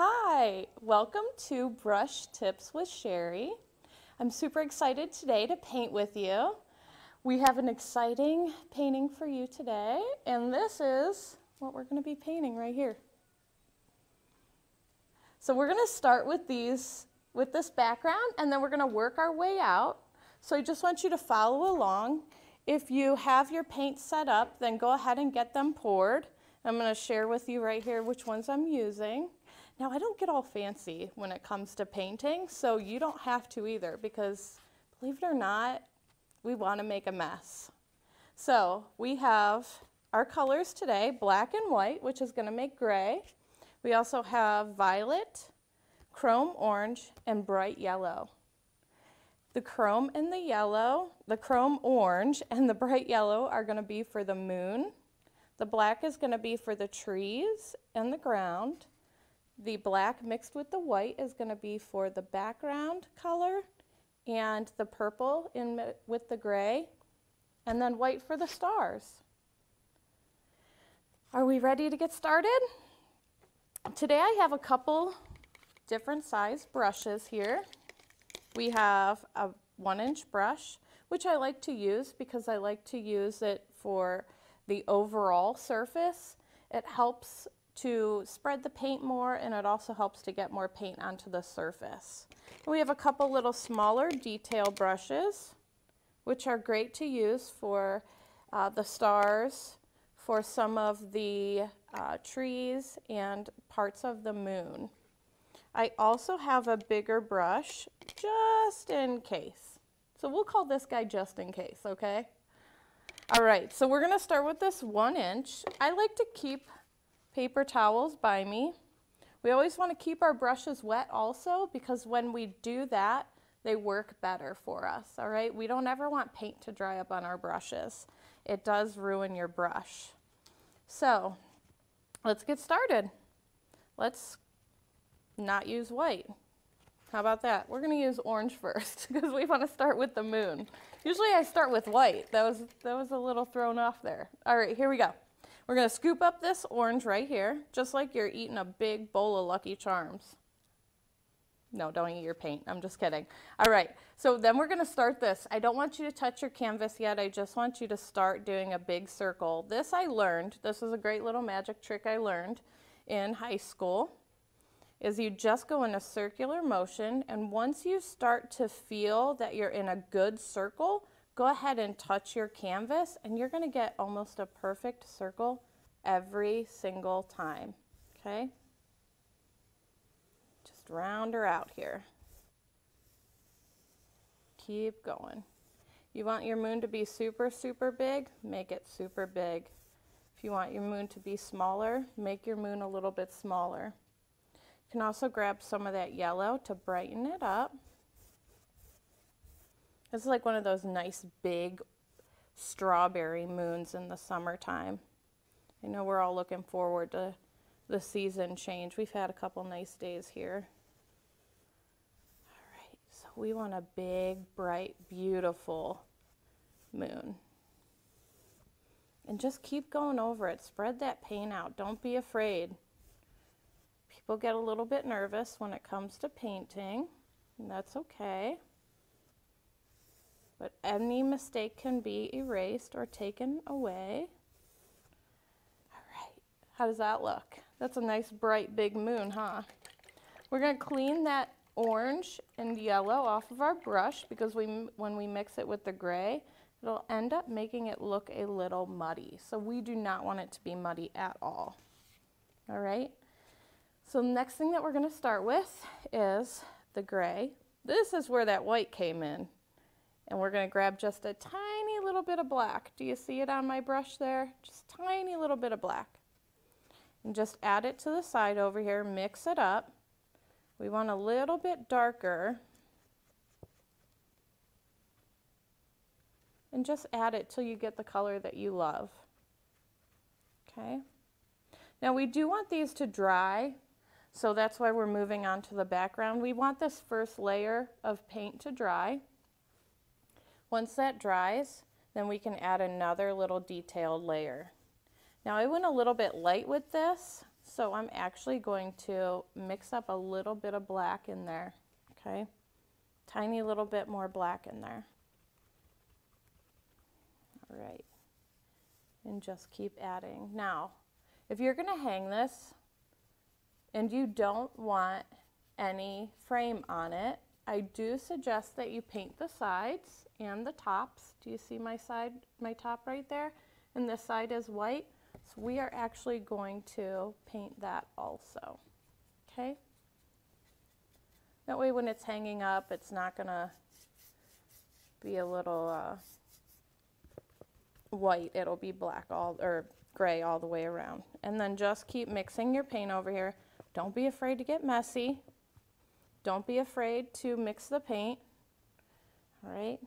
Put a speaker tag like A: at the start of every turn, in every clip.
A: Hi, welcome to Brush Tips with Sherry. I'm super excited today to paint with you. We have an exciting painting for you today, and this is what we're going to be painting right here. So we're going to start with this background, and then we're going to work our way out. So I just want you to follow along. If you have your paint set up, then go ahead and get them poured. I'm going to share with you right here which ones I'm using. Now, I don't get all fancy when it comes to painting, so you don't have to either, because believe it or not, we want to make a mess. So we have our colors today, black and white, which is going to make gray. We also have violet, chrome orange, and bright yellow. The chrome and the yellow, the chrome orange and the bright yellow are going to be for the moon. The black is going to be for the trees and the ground. The black mixed with the white is going to be for the background color, and the purple with the gray, and then white for the stars. Are we ready to get started? Today I have a couple different size brushes here. We have a 1-inch brush, which I like to use because I like to use it for the overall surface. It helps to spread the paint more, and it also helps to get more paint onto the surface. And we have a couple little smaller detail brushes, which are great to use for the stars, for some of the trees and parts of the moon. I also have a bigger brush just in case. So we'll call this guy just in case, okay? All right, so we're gonna start with this 1-inch. I like to keep paper towels by me. We always want to keep our brushes wet also, because when we do that, they work better for us, all right? We don't ever want paint to dry up on our brushes. It does ruin your brush. So let's get started. Let's not use white. How about that? We're going to use orange first because we want to start with the moon. Usually I start with white. That was a little thrown off there. All right, here we go. We're going to scoop up this orange right here, just like you're eating a big bowl of Lucky Charms. No, don't eat your paint. I'm just kidding. All right, so then we're going to start this. I don't want you to touch your canvas yet. I just want you to start doing a big circle. This I learned. This is a great little magic trick I learned in high school, is you just go in a circular motion, and once you start to feel that you're in a good circle, go ahead and touch your canvas, and you're going to get almost a perfect circle every single time, okay? Just round her out here. Keep going. You want your moon to be super, super big? Make it super big. If you want your moon to be smaller, make your moon a little bit smaller. You can also grab some of that yellow to brighten it up. This is like one of those nice big strawberry moons in the summertime. I know we're all looking forward to the season change. We've had a couple nice days here. All right, so we want a big, bright, beautiful moon. And just keep going over it. Spread that paint out. Don't be afraid. People get a little bit nervous when it comes to painting, and that's okay. But any mistake can be erased or taken away. All right, how does that look? That's a nice bright big moon, huh? We're going to clean that orange and yellow off of our brush, because when we mix it with the gray, it'll end up making it look a little muddy. So we do not want it to be muddy at all. All right, so the next thing that we're going to start with is the gray. This is where that white came in. And we're going to grab just a tiny little bit of black. Do you see it on my brush there? Just a tiny little bit of black. And just add it to the side over here, mix it up. We want a little bit darker. And just add it till you get the color that you love. Okay? Now we do want these to dry, so that's why we're moving on to the background. We want this first layer of paint to dry. Once that dries, then we can add another little detailed layer. Now I went a little bit light with this, So I'm actually going to mix up a little bit of black in there, okay? Tiny little bit more black in there. All right, and just keep adding. Now, if you're gonna hang this and you don't want any frame on it, I do suggest that you paint the sides and the tops. Do you see my top right there? And this side is white. So we are actually going to paint that also, okay? That way when it's hanging up, it's not gonna be a little white, it'll be black or gray all the way around. And then just keep mixing your paint over here. Don't be afraid to get messy. Don't be afraid to mix the paint, all right?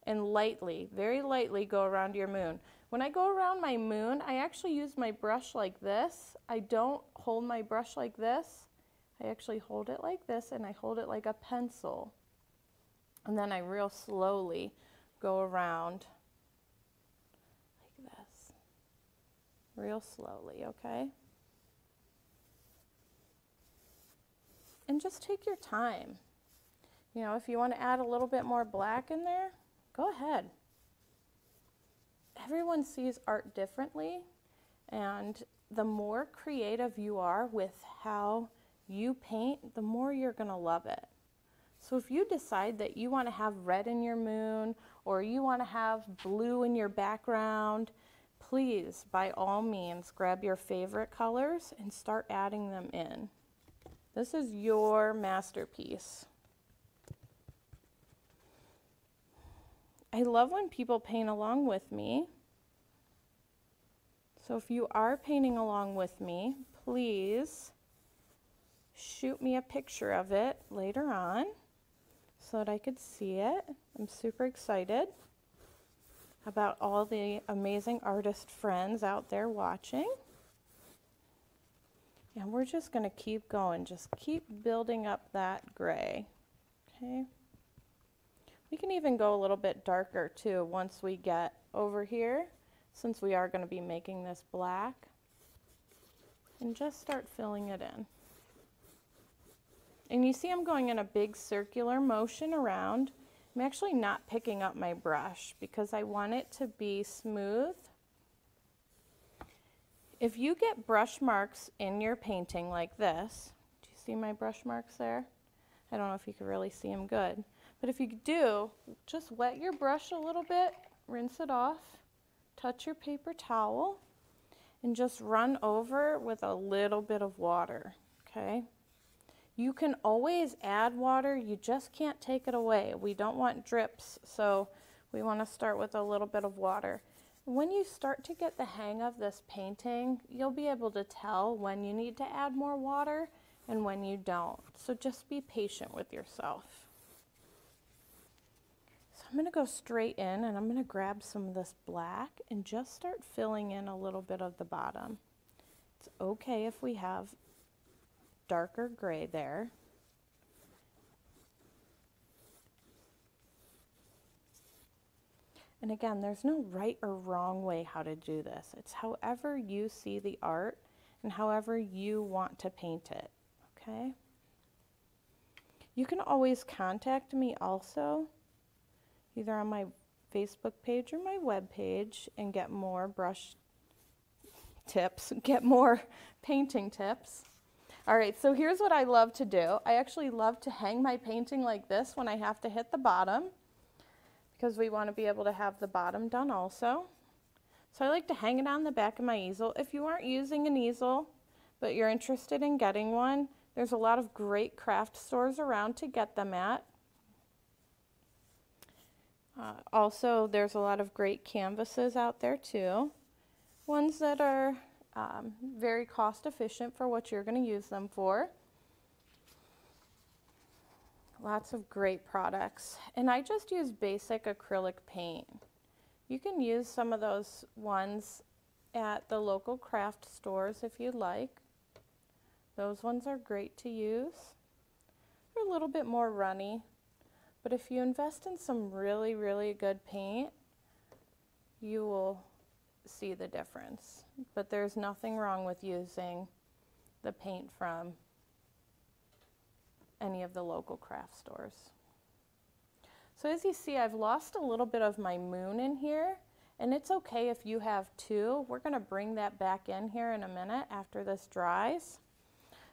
A: And lightly, very lightly go around your moon. When I go around my moon, I actually use my brush like this. I don't hold my brush like this. I actually hold it like this, and I hold it like a pencil. And then I real slowly go around like this, real slowly, okay? And just take your time. You know, if you want to add a little bit more black in there, go ahead. Everyone sees art differently, and the more creative you are with how you paint, the more you're going to love it. So if you decide that you want to have red in your moon, or you want to have blue in your background, please, by all means, grab your favorite colors and start adding them in. This is your masterpiece. I love when people paint along with me. So if you are painting along with me, please shoot me a picture of it later on so that I could see it. I'm super excited about all the amazing artist friends out there watching. And we're just going to keep going. Just keep building up that gray, okay? We can even go a little bit darker too once we get over here, since we are going to be making this black. And just start filling it in. And you see I'm going in a big circular motion around. I'm actually not picking up my brush because I want it to be smooth. If you get brush marks in your painting like this, do you see my brush marks there? I don't know if you can really see them good. But if you do, just wet your brush a little bit, rinse it off, touch your paper towel, and just run over with a little bit of water, okay? You can always add water, you just can't take it away. We don't want drips, so we want to start with a little bit of water. When you start to get the hang of this painting, you'll be able to tell when you need to add more water and when you don't. So just be patient with yourself. So I'm going to go straight in and I'm going to grab some of this black and just start filling in a little bit of the bottom. It's okay if we have darker gray there. And again, there's no right or wrong way how to do this. It's however you see the art and however you want to paint it, okay? You can always contact me also, either on my Facebook page or my web page, and get more brush tips, get more painting tips. All right, so here's what I love to do. I actually love to hang my painting like this when I have to hit the bottom, because we want to be able to have the bottom done also. So I like to hang it on the back of my easel. If you aren't using an easel, but you're interested in getting one, there's a lot of great craft stores around to get them at. Also, there's a lot of great canvases out there too. Ones that are very cost efficient for what you're going to use them for. Lots of great products. And I just use basic acrylic paint. You can use some of those ones at the local craft stores if you'd like. Those ones are great to use. They're a little bit more runny, but if you invest in some really, really good paint, you will see the difference. But there's nothing wrong with using the paint from any of the local craft stores. So as you see, I've lost a little bit of my moon in here, and it's okay if you have too. We're going to bring that back in here in a minute after this dries.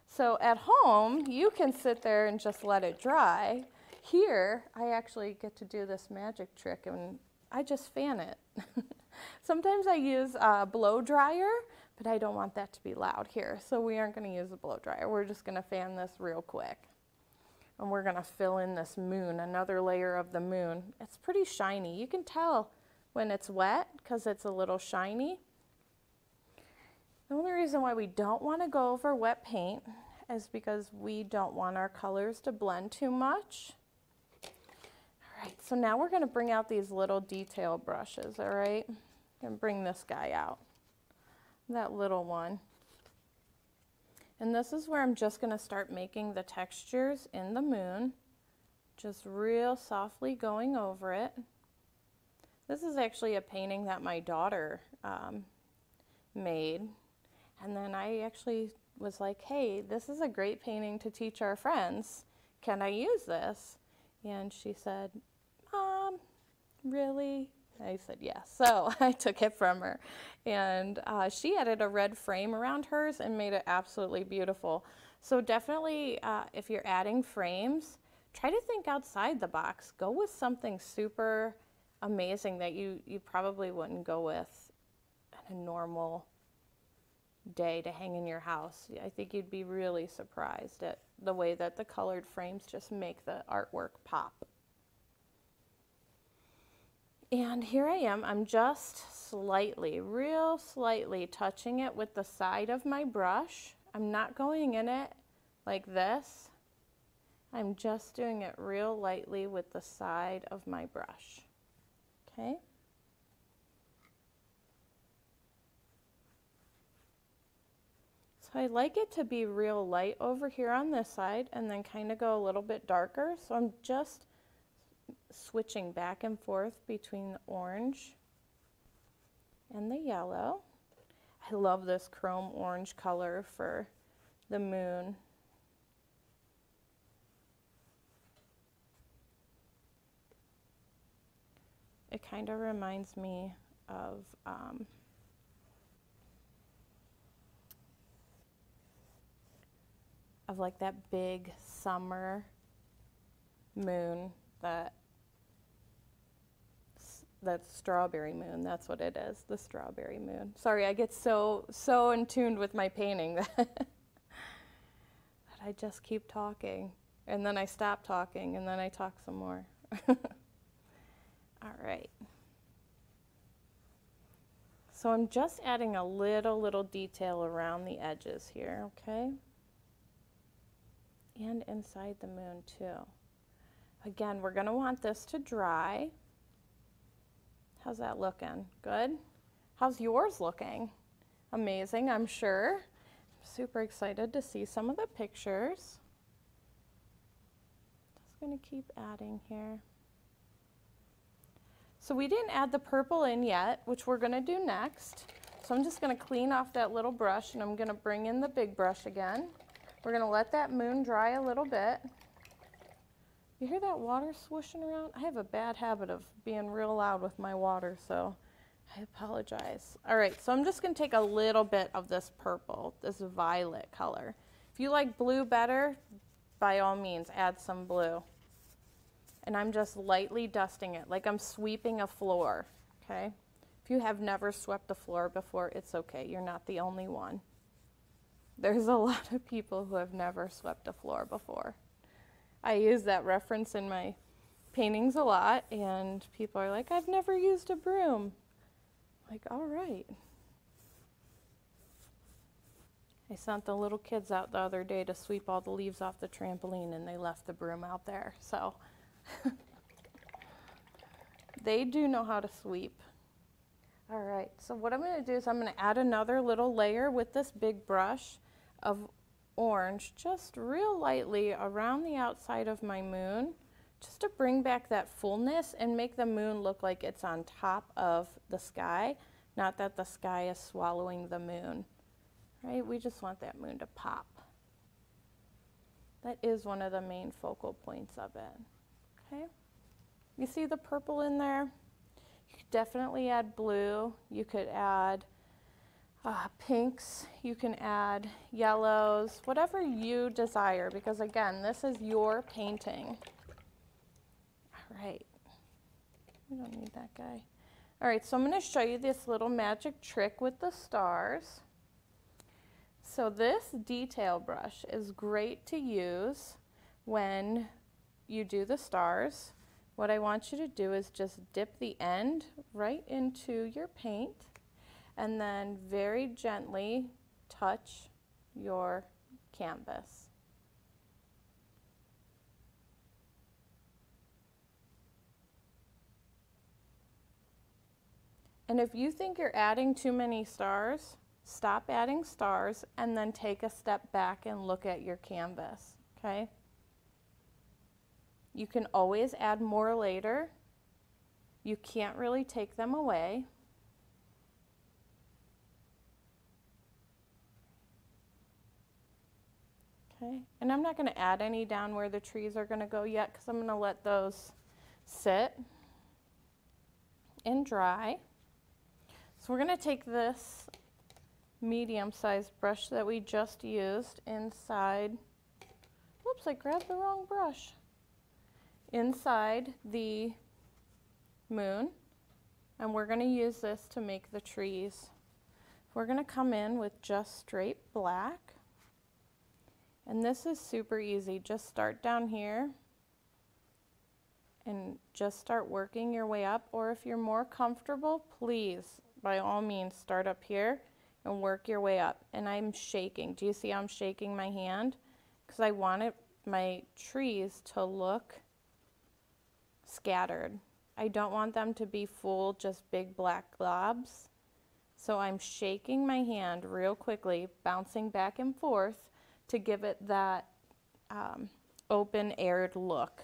A: So at home, you can sit there and just let it dry. Here, I actually get to do this magic trick, and I just fan it. Sometimes I use a blow dryer, but I don't want that to be loud here, so we aren't going to use a blow dryer. We're just going to fan this real quick. And we're going to fill in this moon, another layer of the moon. It's pretty shiny. You can tell when it's wet because it's a little shiny. The only reason why we don't want to go over wet paint is because we don't want our colors to blend too much. All right, so now we're going to bring out these little detail brushes, all right? I'm going to bring this guy out, that little one. And this is where I'm just going to start making the textures in the moon, just real softly going over it. This is actually a painting that my daughter made. And then I actually was like, hey, this is a great painting to teach our friends. Can I use this? And she said, Mom, really? I said yes. So I took it from her. And she added a red frame around hers and made it absolutely beautiful. So definitely, if you're adding frames, try to think outside the box. Go with something super amazing that you probably wouldn't go with on a normal day to hang in your house. I think you'd be really surprised at the way that the colored frames just make the artwork pop. And here I am, I'm just slightly, real slightly touching it with the side of my brush. I'm not going in it like this. I'm just doing it real lightly with the side of my brush. Okay? So I like it to be real light over here on this side and then kind of go a little bit darker. So I'm just switching back and forth between the orange and the yellow. I love this chrome orange color for the moon. It kind of reminds me of like that big summer moon, that's strawberry moon. That's what it is, the strawberry moon. Sorry, I get so in tune with my painting that I just keep talking, and then I stop talking, and then I talk some more. All right. So I'm just adding a little detail around the edges here, okay? And inside the moon too. Again, we're going to want this to dry. How's that looking? Good? How's yours looking? Amazing, I'm sure. I'm super excited to see some of the pictures. Just going to keep adding here. So we didn't add the purple in yet, which we're going to do next. So I'm just going to clean off that little brush, and I'm going to bring in the big brush again. We're going to let that moon dry a little bit. You hear that water swooshing around? I have a bad habit of being real loud with my water, so I apologize. All right, so I'm just going to take a little bit of this purple, this violet color. If you like blue better, by all means, add some blue. And I'm just lightly dusting it, like I'm sweeping a floor, okay? If you have never swept a floor before, it's okay. You're not the only one. There's a lot of people who have never swept a floor before. I use that reference in my paintings a lot, and people are like, I've never used a broom. Like, all right. I sent the little kids out the other day to sweep all the leaves off the trampoline, and they left the broom out there, so. They do know how to sweep. All right, so what I'm going to do is I'm going to add another little layer with this big brush of orange, just real lightly around the outside of my moon, just to bring back that fullness and make the moon look like it's on top of the sky. Not that the sky is swallowing the moon, right? We just want that moon to pop. That is one of the main focal points of it, okay? You see the purple in there? You could definitely add blue. You could add pinks. You can add yellows, whatever you desire, because again, this is your painting. All right, we don't need that guy. All right, so I'm going to show you this little magic trick with the stars. So this detail brush is great to use when you do the stars. What I want you to do is just dip the end right into your paint and then very gently touch your canvas. And if you think you're adding too many stars, stop adding stars and then take a step back and look at your canvas, okay? You can always add more later. You can't really take them away. Okay, and I'm not going to add any down where the trees are going to go yet because I'm going to let those sit and dry. So we're going to take this medium-sized brush that we just used inside, whoops, I grabbed the wrong brush, inside the moon, and we're going to use this to make the trees. We're going to come in with just straight black, and this is super easy. Just start down here and just start working your way up, or if you're more comfortable, please, by all means, start up here and work your way up. And I'm shaking. Do you see I'm shaking my hand? Because I want my trees to look scattered. I don't want them to be full, just big black globs. So I'm shaking my hand real quickly, bouncing back and forth to give it that open-aired look.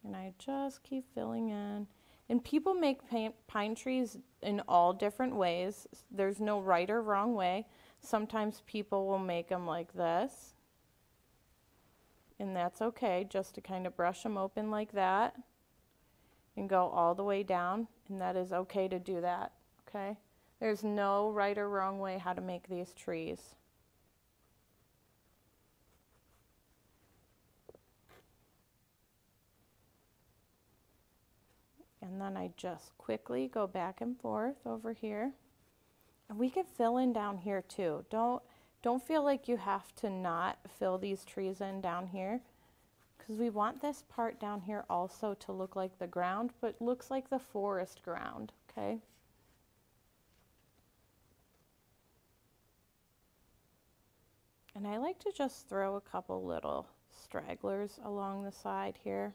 A: And I just keep filling in. And people make pine trees in all different ways. There's no right or wrong way. Sometimes people will make them like this. And that's okay, just to kind of brush them open like that and go all the way down. And that is okay to do that, okay? There's no right or wrong way how to make these trees. And then I just quickly go back and forth over here. And we can fill in down here too. Don't feel like you have to not fill these trees in down here, because we want this part down here also to look like the ground, but looks like the forest ground, okay? And I like to just throw a couple little stragglers along the side here.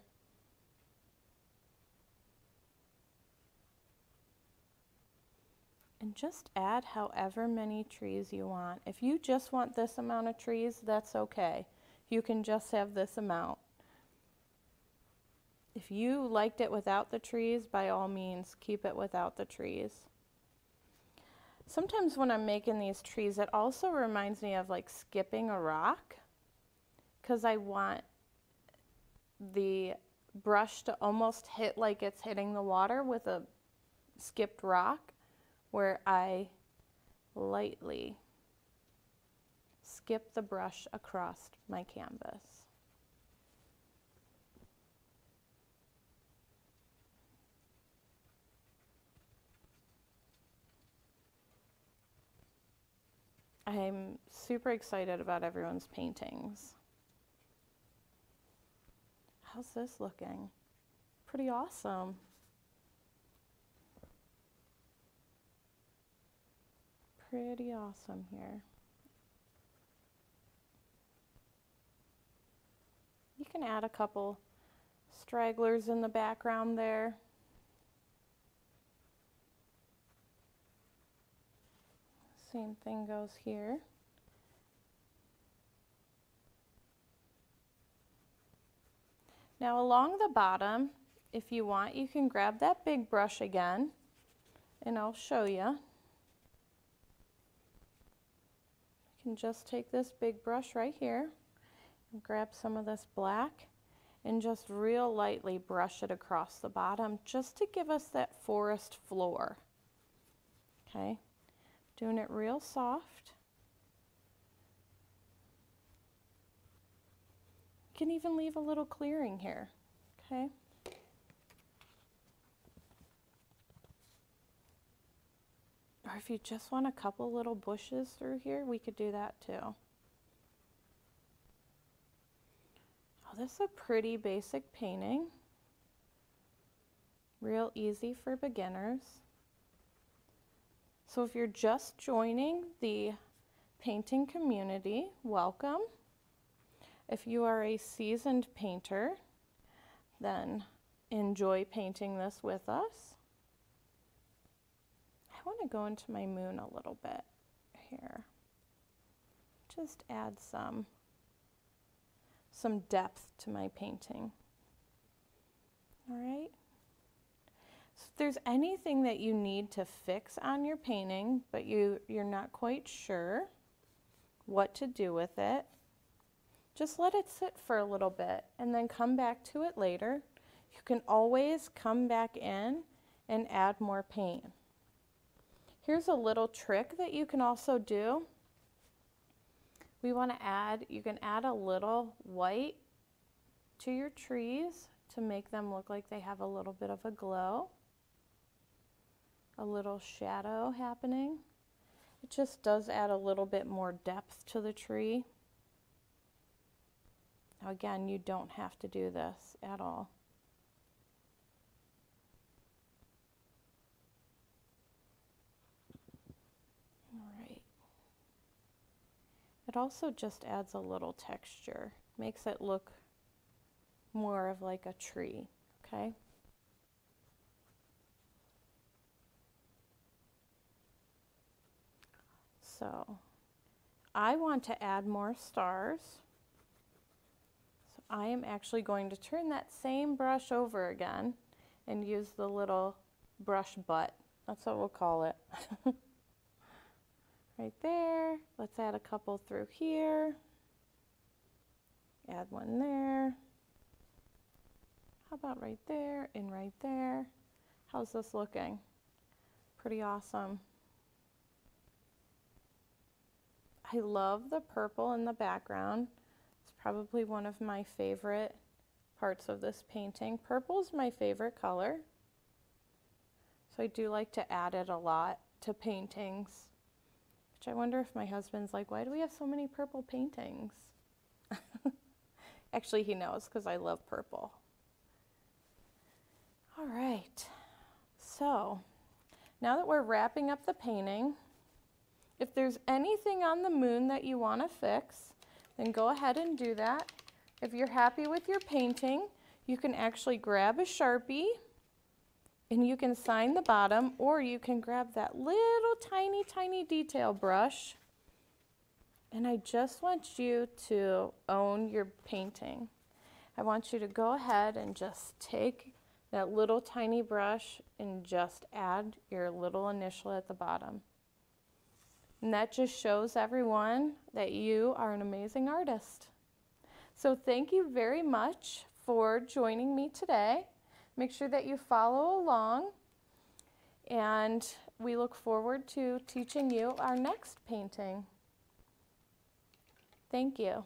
A: And just add however many trees you want. If you just want this amount of trees, that's okay. You can just have this amount. If you liked it without the trees, by all means, keep it without the trees. Sometimes when I'm making these trees, it also reminds me of like skipping a rock, because I want the brush to almost hit like it's hitting the water with a skipped rock, where I lightly skip the brush across my canvas. I'm super excited about everyone's paintings. How's this looking? Pretty awesome. Pretty awesome here. You can add a couple stragglers in the background there. Same thing goes here. Now along the bottom, if you want, you can grab that big brush again, and I'll show you. You can just take this big brush right here and grab some of this black and just real lightly brush it across the bottom just to give us that forest floor. Okay, doing it real soft. You can even leave a little clearing here, okay? Or if you just want a couple little bushes through here, we could do that too. Oh, this is a pretty basic painting. Real easy for beginners. So if you're just joining the painting community, welcome. If you are a seasoned painter, then enjoy painting this with us. I want to go into my moon a little bit here. Just add some depth to my painting. All right. So if there's anything that you need to fix on your painting, but you're not quite sure what to do with it, just let it sit for a little bit and then come back to it later. You can always come back in and add more paint. Here's a little trick that you can also do. You can add a little white to your trees to make them look like they have a little bit of a glow. A little shadow happening. It just does add a little bit more depth to the tree. Now again, you don't have to do this at all. All right. It also just adds a little texture, makes it look more of like a tree, okay? So I want to add more stars. So I am actually going to turn that same brush over again and use the little brush butt. That's what we'll call it. Right there. Let's add a couple through here. Add one there. How about right there and right there? How's this looking? Pretty awesome. I love the purple in the background. It's probably one of my favorite parts of this painting. Purple is my favorite color. So I do like to add it a lot to paintings. Which I wonder if my husband's like, why do we have so many purple paintings? Actually, he knows because I love purple. All right, so now that we're wrapping up the painting, if there's anything on the moon that you want to fix, then go ahead and do that. If you're happy with your painting, you can actually grab a Sharpie and you can sign the bottom, or you can grab that little tiny detail brush. And I just want you to own your painting. I want you to go ahead and just take that little tiny brush and just add your little initial at the bottom. And that just shows everyone that you are an amazing artist. So thank you very much for joining me today. Make sure that you follow along, and we look forward to teaching you our next painting. Thank you.